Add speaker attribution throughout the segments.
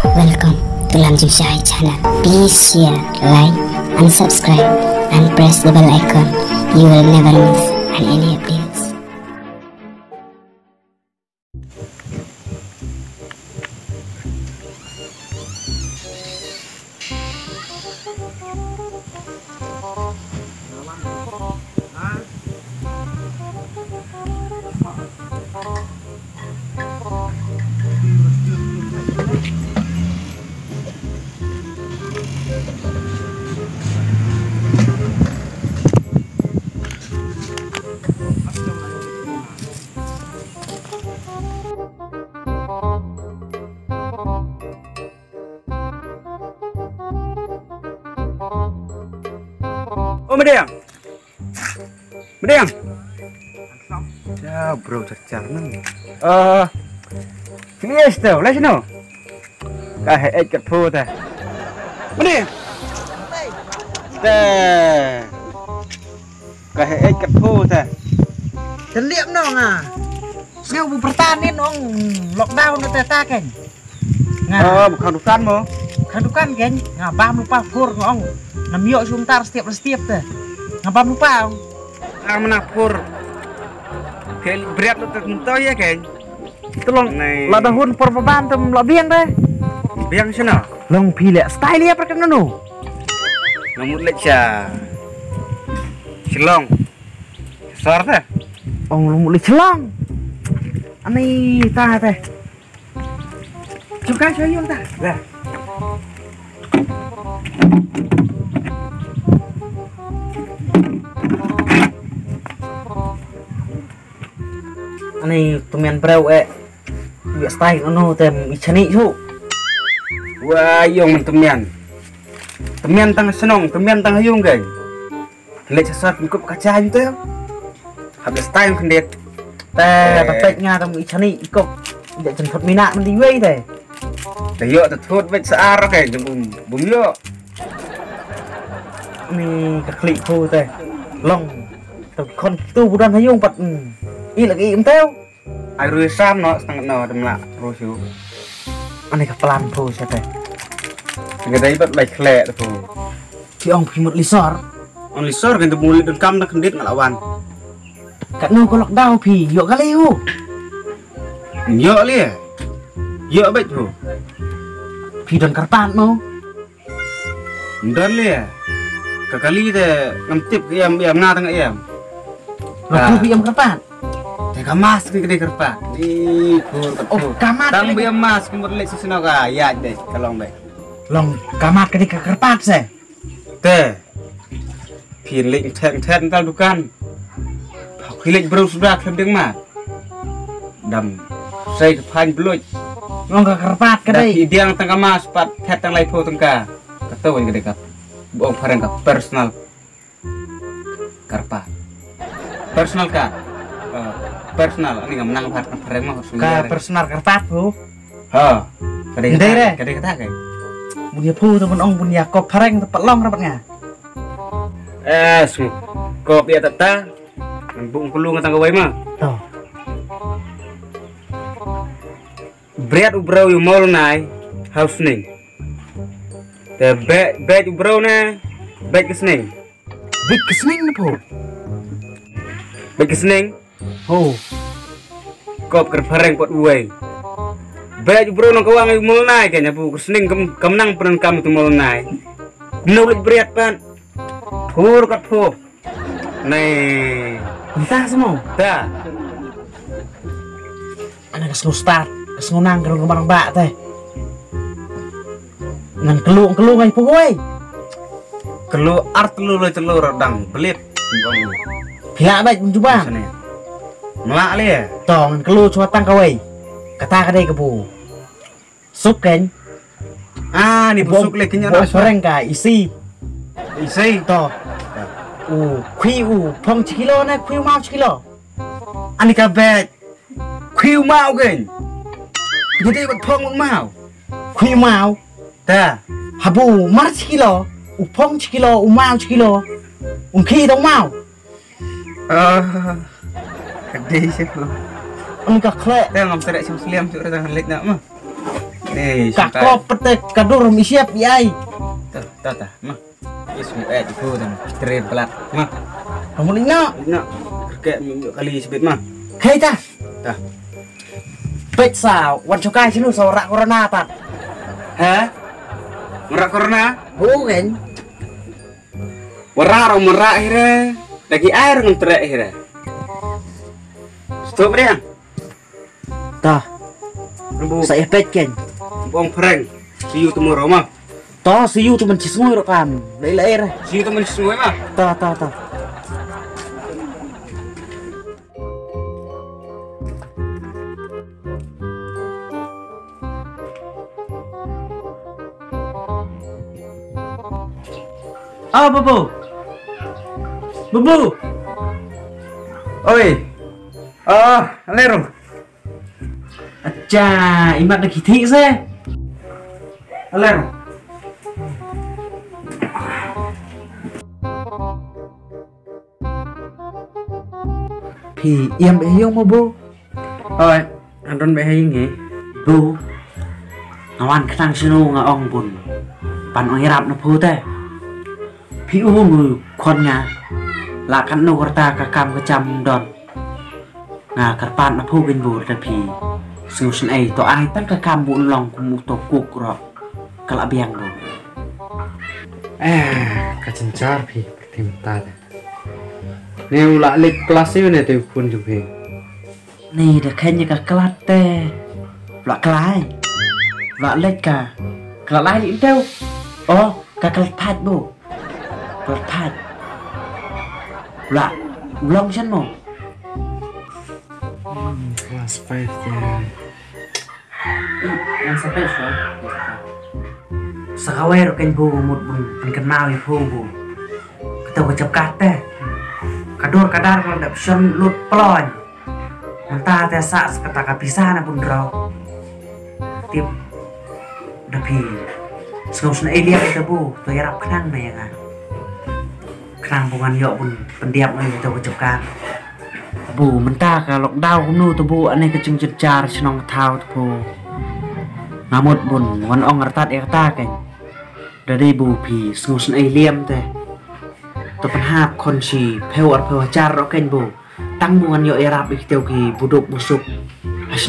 Speaker 1: Welcome to Lamjim Shahid channel. Please share, like and subscribe and press the bell icon. You will never miss any updates.
Speaker 2: Oh, Mediang. Mediang. Ya, bro, cercar nang. Yes, tuh, les no. Kahe ket phu ta. Mediang. Teh. Kahe ket phu ta.
Speaker 3: Chân liệm nó à. Ngau bu pertanin ong lockdown nó ta keng.
Speaker 2: Bukan dukan mo.
Speaker 3: Kan dukan keng. Ngabam lupa pur ngong. Nam yuk sebentar setiap teh. Ngabam lupa ong.
Speaker 2: Menapur. Kayak berat lu tertentu ya, Keng.
Speaker 3: Tolong la dahun por pabantum la biang deh.
Speaker 2: Biang sana.
Speaker 3: Long pilih style ya perken no.
Speaker 2: Ngamut leca. Celong. Sor teh.
Speaker 3: Ong lu mulai celong. Ani tah teh. Cukai sayur tah.
Speaker 2: Dah.
Speaker 3: Ani tumian brau biak style no tem ichani chu.
Speaker 2: Wah, yung temian. Temian tang senong, temian tang hayung, Keng. Lek sesat ngikup kaca gitu. Habis time kendet.
Speaker 3: Teh tepeknya tem ichani ikop. Dak jemput minat mending we teh.
Speaker 2: Teh yo tetut wet sear, Keng, bum yo.
Speaker 3: Ni keklik phu teh. Long tu kon tu budan hayung pat. I lagi teo.
Speaker 2: Ai rui sam no setengah no demla rusu.
Speaker 3: Ani kepelan phu saya teh.
Speaker 2: Ngedai bat baik klek tu.
Speaker 3: Ki ong phimut lisor.
Speaker 2: On lisor kan tu muli dan kam nak kendet ngelawan.
Speaker 3: Kat no ko lockdown phi yo kali hu.
Speaker 2: Yo li. Yo baik tu.
Speaker 3: Phi don karpan no.
Speaker 2: Ndon li. Kakali teh ngamtip iam nga tengah iam.
Speaker 3: Lo phi am karpan.
Speaker 2: Kamas ke gede kerpa. Di kur.
Speaker 3: Oh, kamat.
Speaker 2: Tang biam mas kumur lek susino ka. Ya deh, kalong deh.
Speaker 3: Long kamat ke karpan se.
Speaker 2: Teh. Pin lek ten tal dukan. Lek bro sudah kendeng mah. Dam. Saya kepan belut.
Speaker 3: Long ke karpat ke dei.
Speaker 2: Diang tengah mas pat tet tang lai po tengka. Ketawa gede kap. Boong pareng ka personal. Karpa. Personal ka. Personal ini nggak menang pareng mah harus
Speaker 3: ka personal karpat bu.
Speaker 2: Ha.
Speaker 3: Kadai
Speaker 2: kata kayak.
Speaker 3: Punya pu temen ong punya kop pareng tepat long rapatnya.
Speaker 2: Su. Kop ya tata. Bung kulu ngatang kawai mah.
Speaker 3: Toh.
Speaker 2: Bread ubrau yu mall nai house ning. The bed ubrau na bed kesning.
Speaker 3: Big kesning pu.
Speaker 2: Bed kesning.
Speaker 3: Oh.
Speaker 2: Kop kerpareng pot uai. Bed ubrau nang kawang yu mall nai kayaknya pu kesning kemenang peran kamu tu mall nai. Nulit bread pan. Pur kat pu. Nih.
Speaker 3: Entah semua.
Speaker 2: Dah.
Speaker 3: Ana kesnu start, kesnu nang kerong barang bak teh. Ngan kelu ngai pokoi.
Speaker 2: Kelu art lu celur dang belit.
Speaker 3: Bila baik mencoba.
Speaker 2: Melak li ya.
Speaker 3: Tong kelu cuatang kawai. Kata kadai kebu. Sup kan?
Speaker 2: Ah, ni busuk lagi nya
Speaker 3: nak goreng ka isi.
Speaker 2: Isi
Speaker 3: to. Kui phong kilo na kui mau kilo.
Speaker 2: Ani ka bet. Kui mau gen. Jadi buat phong mau.
Speaker 3: Kui mau.
Speaker 2: Ta.
Speaker 3: Habu mar kilo. Phong kilo, mau kilo. Khi dong mau.
Speaker 2: Gede sih.
Speaker 3: Ini kak klek.
Speaker 2: Tengok ngam sedek seliam sudah tangan lek nak mah.
Speaker 3: Kakop pete kadur mi siap yai.
Speaker 2: Tata, mah. Yes, mu itu dan tren pelat, mah.
Speaker 3: Kamu lino.
Speaker 2: Nak kayak minggu kali sebet mah.
Speaker 3: Hei ta.
Speaker 2: Tah.
Speaker 3: Bet sa wan chokai sinu sorak corona ta.
Speaker 2: Hah? Merak corona?
Speaker 3: Bukan.
Speaker 2: Merak merak hira. Lagi air ngentrek hira. Stop dia.
Speaker 3: Ta.
Speaker 2: Rembu
Speaker 3: Saya bet ken.
Speaker 2: bong prank. See you tomorrow mah.
Speaker 3: Ta see you teman cismui rekam. Lai
Speaker 2: See you teman semua mah.
Speaker 3: ta. Ah, Bobo.
Speaker 2: Oi. Lero.
Speaker 3: Acha, imat lagi thị xe.
Speaker 2: Lero.
Speaker 3: Thì em bé hiếu mà bố.
Speaker 2: Oi, andon be haying he.
Speaker 3: Bố. Ngawan ketang sinu nga ong bun. Pan ong hirap na po te. Piu mu kon nga. Lakan no warta kakam kecam don. Nga karpan na po gin bố ta pi. Susun ay to ay tan kakam bun long kumu to kuk ro. Kalabiang bố.
Speaker 2: Kacencar pi pertimta. Neu la lek kelas ini tu pun juga.
Speaker 3: Nì được khen như cả clat tê. Loại klai. Loại lệch cả. Klai lĩnh đâu. Cả klai bố. Klai. Loại long chân mồ.
Speaker 2: Kelas 5 ya.
Speaker 3: Yang sampai so. Sakawe ro khen bố một bun kan mau ibu bố. Kita kecap kate. Kador kadar kalau ndak bisa lut pelon. Mentah teh sak seketaka pisah na pun draw. Tip dapi. Sengusna elia kita bu, tu yarap kenang na yang kenang bungan yok pun pendiap na kita ucapkan. Bu mentah kalau lockdown nu tu bu aneh kecing cecar senong tahu tu bu. Ngamut bun wan ong ngertat erta kan. Dari bu pi sengusna elia teh. Tu penhap konsi pewar jar roken bu. Tăng buồn nhựa rap đi tiêu kỳ bù đục bù sụp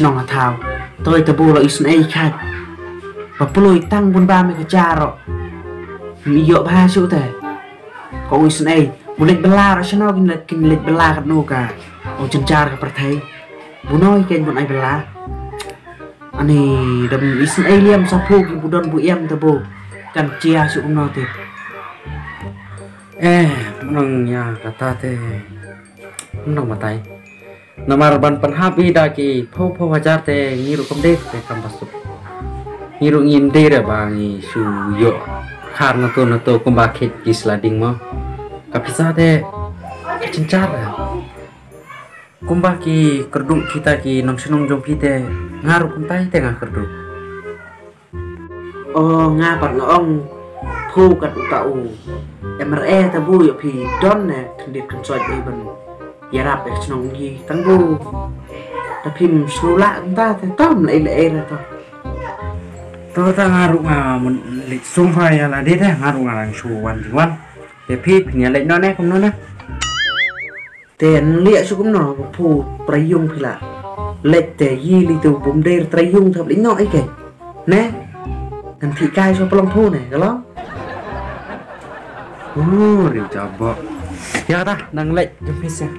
Speaker 3: nong thao tôi tập bù là isn ai khai và bùi tăng buồn 30 cái cha rồi mi nhựa ba số thể có isn ai bù lịch bela rồi nó kinh lịch bela cái nô cả ông chân cha cái thấy bù nói kênh buồn ai bela anh này đầm isn ai liam sao phu cái bù don bù em tập bù cần chia số nó thì
Speaker 2: Menang ya kata teh. Menang matai. Namar ban penhabi daki po wajar teh ngiru komdek teh kampasuk. Ngiru nginde re bangi su yo. Karena to kumbakit gislading mo. Kapisa teh kecencar. Kumbaki kerdung kita ki nong senong jompi teh ngaru kumtai teh ngah kerdung.
Speaker 3: Ngapat ngong phu kat utau. MRE tabu yo pi don ne kendit kensoi ban yarap ek snong gi tangbu tapi mslula entah te tom le ra to
Speaker 2: To ta ngaru mun lik sum hai ala de teh ngaru ngarang suwan juan te pi nya le no ne kum no na
Speaker 3: ten lia su kum no phu prayung phila lek te yi li tu bum de prayung thap li no ai ke ne kan thi kai so plong phu ne ka lo
Speaker 2: ri coba. Ya ta nang lek jempis ya.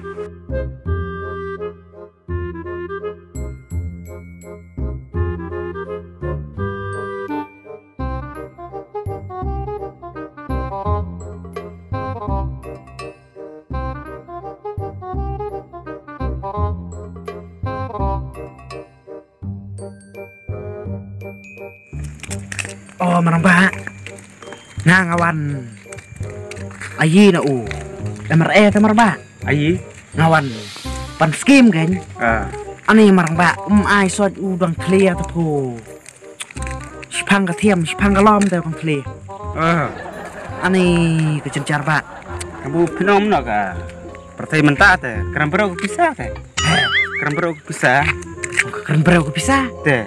Speaker 3: Maramba ngawan ayi na MRE ta maramba
Speaker 2: Ayi
Speaker 3: ngawan pan skim kan ani maramba ai sot udang clear ta po spang ka thiam spang ka lom ta kon clear ani ke cencar ba
Speaker 2: kamu pinom no ka pertai mentah teh keram bro pisah teh keram bro pisah
Speaker 3: keren bro ke pisah
Speaker 2: teh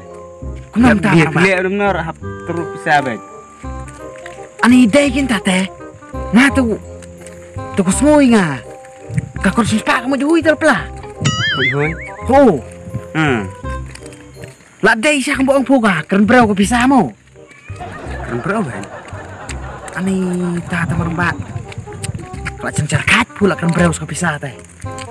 Speaker 3: ku Kenapa tak
Speaker 2: Dia
Speaker 3: marang
Speaker 2: beli benar hap terus bisa bet.
Speaker 3: Ani ide kita teh. Nga tu. Tu ko semua nga. Kakor suspa kamu juhui terpelah.
Speaker 2: Hoi.
Speaker 3: Oh.
Speaker 2: Hmm.
Speaker 3: Lah dai siya kang buong puga. Keren bro ko bisa mo.
Speaker 2: Kan bro ben.
Speaker 3: Ani tata marang ba. Kalau cencerkat pula keren bro ko bisa teh.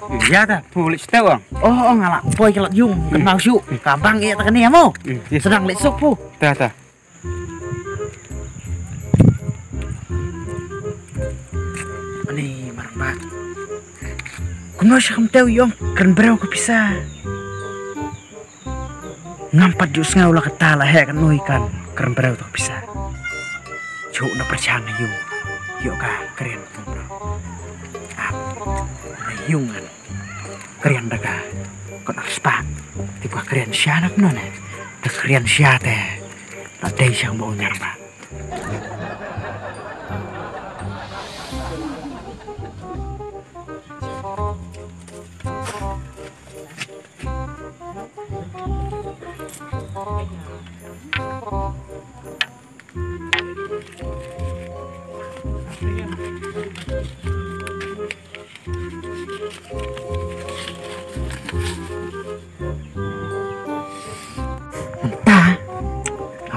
Speaker 2: Iya dah, pulis tahu ang.
Speaker 3: Oh ngalak boy kelak yung kenal su. Kabang iya tak ya mo. Sedang lesok po.
Speaker 2: Tah.
Speaker 3: Ani marang ba. Kuno siya kang tahu yung keren bro ko bisa. Ngampat jus nga ulah ketala he kan kan keren bro ko bisa. Cuk na percaya yung. Yo ka keren po bro. Yungan keren daga kon arspa tiba keren siya nak nona da keren siya teh tak day siyang mau nyarba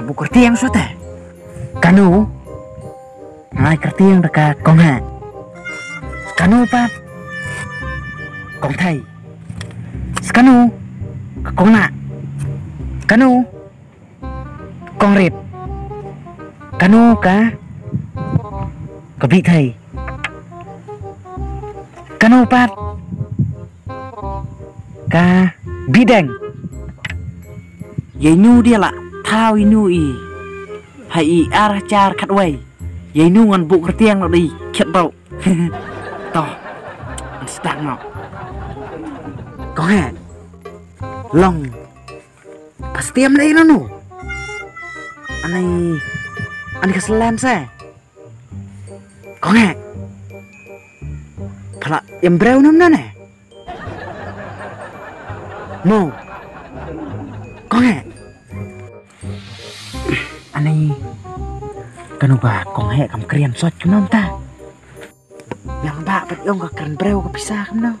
Speaker 3: Abu kerti yang suatu kanu ngai kerti yang dekat kong ha kanu pat kong thai kanu kong na kanu kong rip kanu ka bị thầy kanu pat ka bideng vậy nu dia lah thao inu i hai arah car khat wai vậy nu ngan bu kertiang lo đi khet bau to stang ngọc có hả long pasti am lai nu anh keselam saya có hả pala em breu nam nè mau có hả anh kanu ba kong he kam krian sot kumam ta yang ba pat yong ka kren breu ka pisah kam no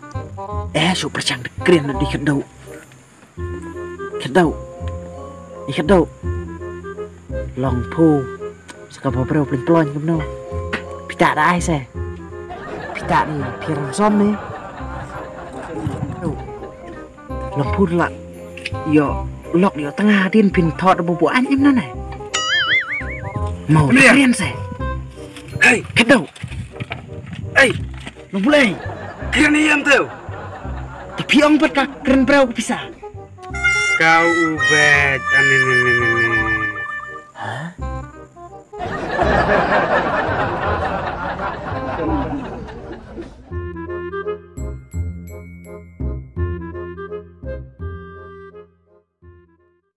Speaker 3: su percang de krian di kedau long pu ska ba breu plin plon kam no pita da ai se pita ni piran som ni long pu la yo lok yo tengah din pin thot bu anh em nó này mau kalian saya
Speaker 2: Hei,
Speaker 3: kedau lo boleh
Speaker 2: kalian diam tuh.
Speaker 3: tapi ông buat keren berau bisa
Speaker 2: Kau ubed ane.
Speaker 3: hah